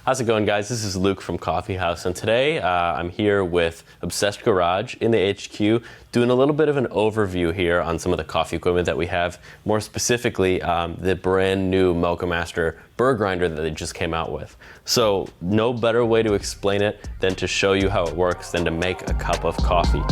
How's it going, guys? This is Luke from Coffee House, and today I'm here with Obsessed Garage in the HQ doing a little bit of an overview here on some of the coffee equipment that we have, more specifically the brand new MoccaMaster burr grinder that they just came out with. So no better way to explain it than to show you how it works than to make a cup of coffee.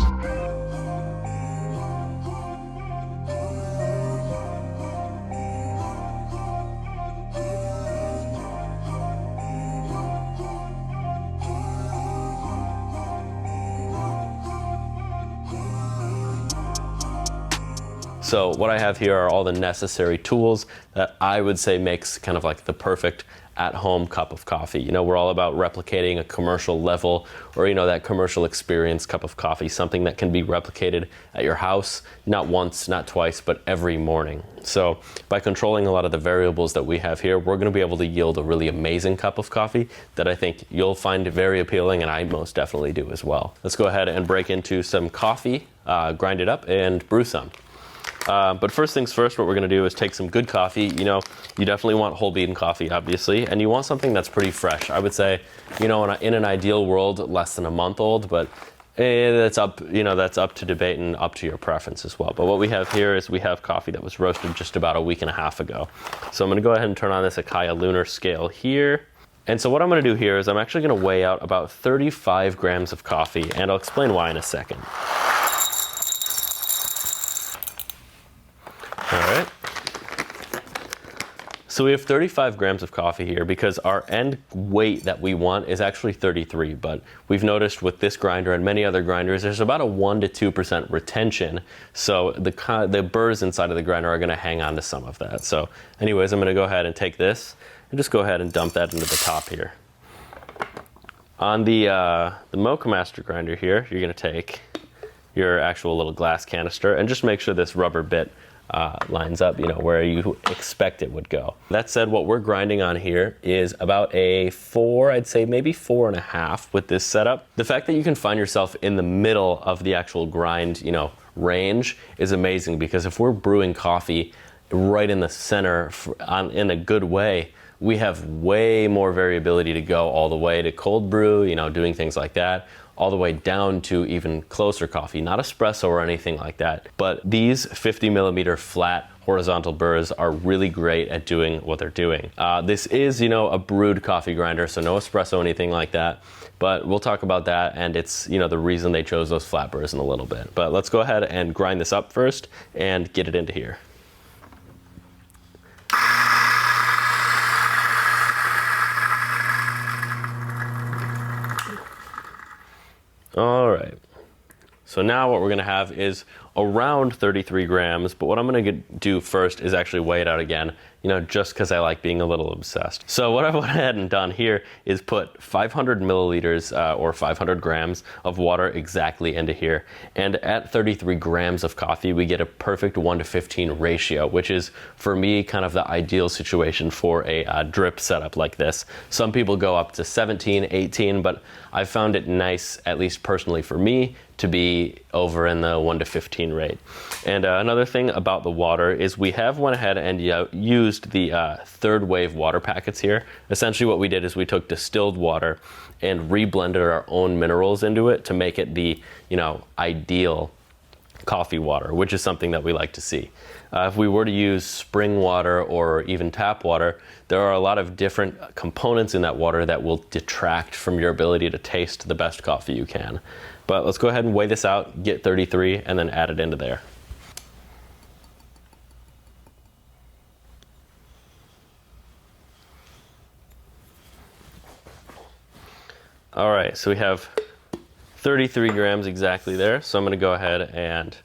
So what I have here are all the necessary tools that I would say makes kind of like the perfect at-home cup of coffee. You know, we're all about replicating a commercial level or, you know, that commercial experience cup of coffee, something that can be replicated at your house, not once, not twice, but every morning. So by controlling a lot of the variables that we have here, we're going to be able to yield a really amazing cup of coffee that I think you'll find very appealing, and I most definitely do as well. Let's go ahead and break into some coffee, grind it up, and brew some. But first things first, what we're going to do is take some good coffee. You know, you definitely want whole bean coffee, obviously, and you want something that's pretty fresh. I would say, you know, in an ideal world, less than a month old, but that's up, you know, that's up to debate and up to your preference as well. But what we have here is we have coffee that was roasted just about a week and a half ago. So I'm going to go ahead and turn on this Acaia lunar scale here. And so what I'm going to do here is I'm actually going to weigh out about 35 grams of coffee, and I'll explain why in a second. All right. So we have 35 grams of coffee here because our end weight that we want is actually 33, but we've noticed with this grinder and many other grinders, there's about a 1 to 2% retention. So the burrs inside of the grinder are gonna hang on to some of that. So anyways, I'm gonna go ahead and take this and just go ahead and dump that into the top here. On the MoccaMaster grinder here, you're gonna take your actual little glass canister and just make sure this rubber bit lines up, you know, where you expect it would go. That said, what we're grinding on here is about a 4, I'd say maybe 4.5 with this setup. The fact that you can find yourself in the middle of the actual grind, you know, range is amazing, because if we're brewing coffee right in the center in a good way, we have way more variability to go all the way to cold brew, you know, doing things like that, all the way down to even closer coffee, not espresso or anything like that. But these 50 millimeter flat horizontal burrs are really great at doing what they're doing. This is, you know, a brewed coffee grinder, so no espresso or anything like that. But we'll talk about that, and it's, you know, the reason they chose those flat burrs in a little bit. But let's go ahead and grind this up first and get it into here. All right, so now what we're gonna have is around 33 grams, but what I'm gonna do first is actually weigh it out again, you know, just because I like being a little obsessed. So what I went ahead and done here is put 500 milliliters or 500 grams of water exactly into here. And at 33 grams of coffee, we get a perfect 1 to 15 ratio, which is, for me, kind of the ideal situation for a drip setup like this. Some people go up to 17, 18, but I found it nice, at least personally for me, to be over in the 1 to 15 rate. And another thing about the water is we have went ahead and used the third wave water packets here. Essentially what we did is we took distilled water and reblended our own minerals into it to make it the, you know, ideal coffee water, which is something that we like to see. If we were to use spring water or even tap water, there are a lot of different components in that water that will detract from your ability to taste the best coffee you can. But let's go ahead and weigh this out, get 33, and then add it into there. All right, so we have 33 grams exactly there. So I'm gonna go ahead and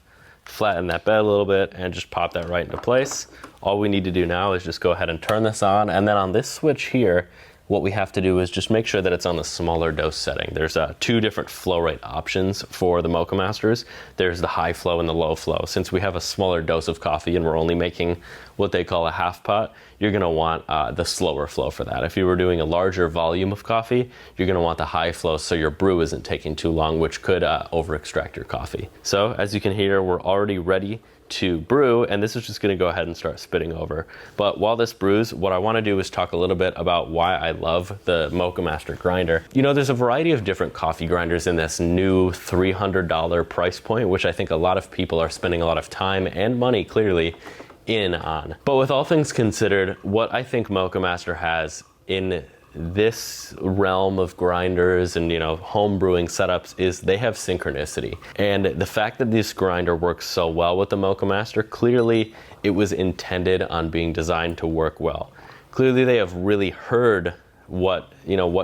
flatten that bed a little bit and just pop that right into place. All we need to do now is just go ahead and turn this on, and then on this switch here, what we have to do is just make sure that it's on the smaller dose setting. There's 2 different flow rate options for the MoccaMasters. There's the high flow and the low flow. Since we have a smaller dose of coffee and we're only making what they call a half pot, you're gonna want the slower flow for that. If you were doing a larger volume of coffee, you're gonna want the high flow so your brew isn't taking too long, which could over extract your coffee. So as you can hear, we're already ready to brew, and this is just gonna go ahead and start spitting over. But while this brews, what I wanna do is talk a little bit about why I love the MoccaMaster grinder. You know, there's a variety of different coffee grinders in this new $300 price point, which I think a lot of people are spending a lot of time and money clearly in on. But with all things considered, what I think MoccaMaster has in this realm of grinders and, you know, home brewing setups is they have synchronicity. And the fact that this grinder works so well with the MoccaMaster, clearly it was intended on being designed to work well. Clearly they have really heard what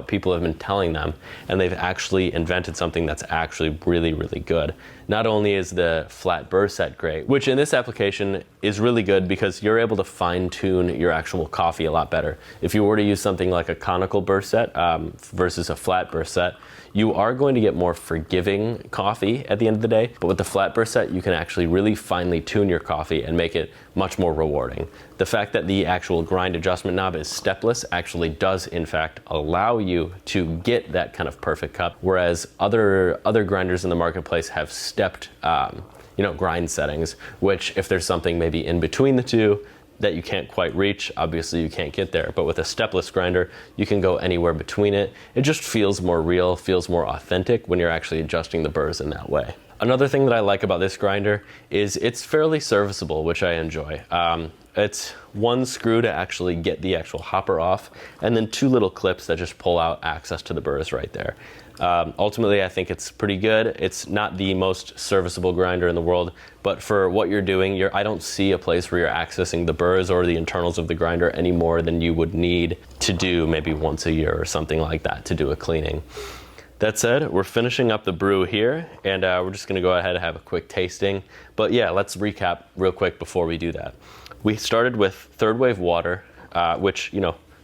people have been telling them, and they've actually invented something that's actually really, really good. Not only is the flat burr set great, which in this application is really good because you're able to fine tune your actual coffee a lot better. If you were to use something like a conical burr set versus a flat burr set, you are going to get more forgiving coffee at the end of the day, but with the flat burr set, you can actually really finely tune your coffee and make it much more rewarding. The fact that the actual grind adjustment knob is stepless actually does in fact allow you to get that kind of perfect cup, whereas other grinders in the marketplace have stepped grind settings, which if there's something maybe in between the two that you can't quite reach, obviously you can't get there. But with a stepless grinder, you can go anywhere between it. It just feels more real, feels more authentic when you're actually adjusting the burrs in that way. Another thing that I like about this grinder is it's fairly serviceable, which I enjoy. It's one screw to actually get the actual hopper off, and then two little clips that just pull out access to the burrs right there. Ultimately, I think it's pretty good. It's not the most serviceable grinder in the world, but for what you're doing, I don't see a place where you're accessing the burrs or the internals of the grinder any more than you would need to do maybe once a year or something like that to do a cleaning. That said, we're finishing up the brew here, and we're just gonna go ahead and have a quick tasting. But yeah, let's recap real quick before we do that. We started with third wave water, which,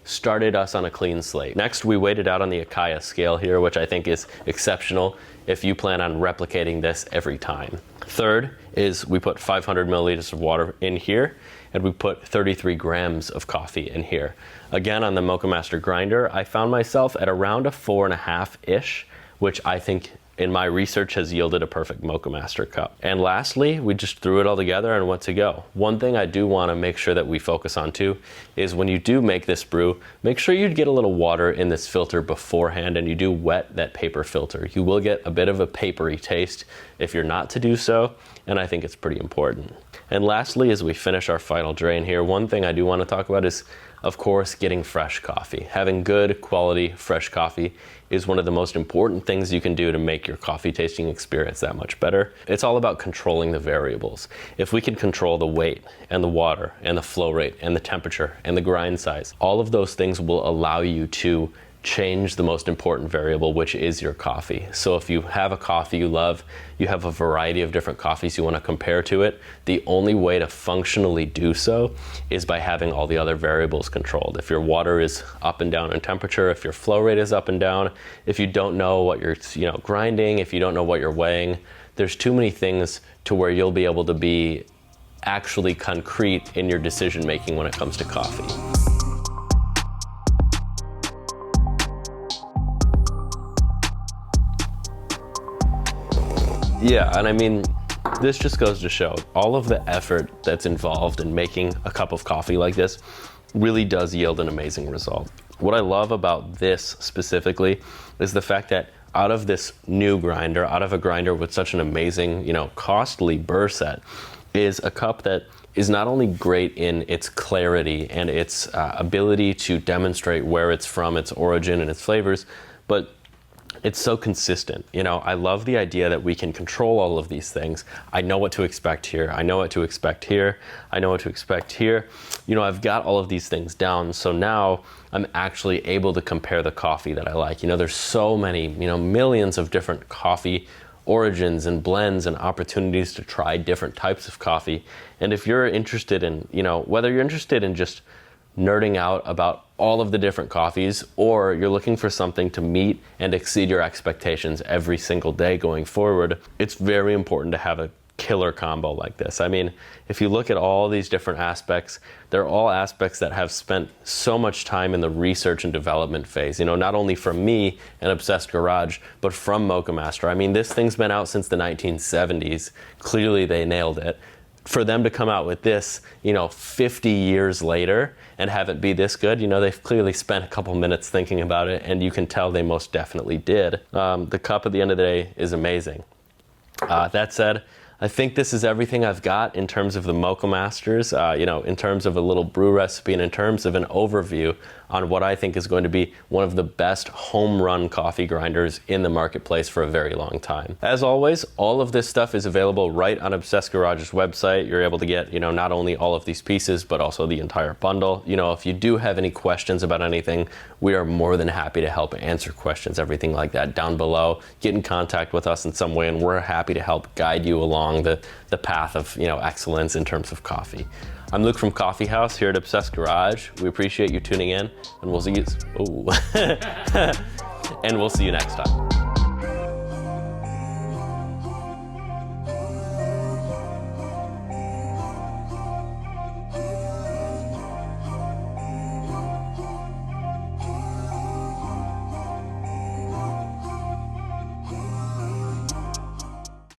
started us on a clean slate. Next, we weighed it out on the Akaya scale here, which I think is exceptional if you plan on replicating this every time. Third is we put 500 milliliters of water in here, and we put 33 grams of coffee in here. Again, on the MoccaMaster grinder, I found myself at around a 4.5-ish, which I think in my research has yielded a perfect MoccaMaster cup. And lastly, we just threw it all together and went to go. One thing I do want to make sure that we focus on too is when you do make this brew, make sure you get a little water in this filter beforehand and you do wet that paper filter. You will get a bit of a papery taste if you're not to do so, and I think it's pretty important. And lastly, as we finish our final drain here, one thing I do want to talk about is, of course, getting fresh coffee. Having good quality fresh coffee is one of the most important things you can do to make your coffee tasting experience that much better. It's all about controlling the variables. If we can control the weight and the water and the flow rate and the temperature and the grind size, all of those things will allow you to change the most important variable, which is your coffee. So if you have a coffee you love, you have a variety of different coffees you want to compare to it, the only way to functionally do so is by having all the other variables controlled. If your water is up and down in temperature, if your flow rate is up and down, if you don't know what you're grinding, if you don't know what you're weighing, there's too many things to where you'll be able to be actually concrete in your decision making when it comes to coffee. Yeah, and I mean, this just goes to show all of the effort that's involved in making a cup of coffee like this really does yield an amazing result. What I love about this specifically is the fact that out of this new grinder, out of a grinder with such an amazing, costly burr set, is a cup that is not only great in its clarity and its ability to demonstrate where it's from, its origin and its flavors, but it's so consistent. I love the idea that we can control all of these things. I know what to expect here. I know what to expect here. I know what to expect here. I've got all of these things down. So now I'm actually able to compare the coffee that I like. There's so many, millions of different coffee origins and blends and opportunities to try different types of coffee. And if you're interested in, whether you're interested in just nerding out about all of the different coffees, or you're looking for something to meet and exceed your expectations every single day going forward, it's very important to have a killer combo like this. I mean, if you look at all these different aspects, they're all aspects that have spent so much time in the research and development phase, you know, not only from me and Obsessed Garage, but from MoccaMaster. I mean, this thing's been out since the 1970s. Clearly they nailed it. For them to come out with this, you know, 50 years later and have it be this good, you know, they've clearly spent a couple minutes thinking about it, and you can tell they most definitely did. The cup at the end of the day is amazing. That said, I think this is everything I've got in terms of the MoccaMasters, you know, in terms of a little brew recipe and in terms of an overview on what I think is going to be one of the best home run coffee grinders in the marketplace for a very long time. As always, all of this stuff is available right on Obsessed Garage's website. You're able to get, you know, not only all of these pieces, but also the entire bundle. You know, if you do have any questions about anything, we are more than happy to help answer questions, everything like that down below. Get in contact with us in some way, and we're happy to help guide you along the path of, you know, excellence in terms of coffee. I'm Luke from Coffee House here at Obsessed Garage. We appreciate you tuning in, and we'll see you. And we'll see you next time.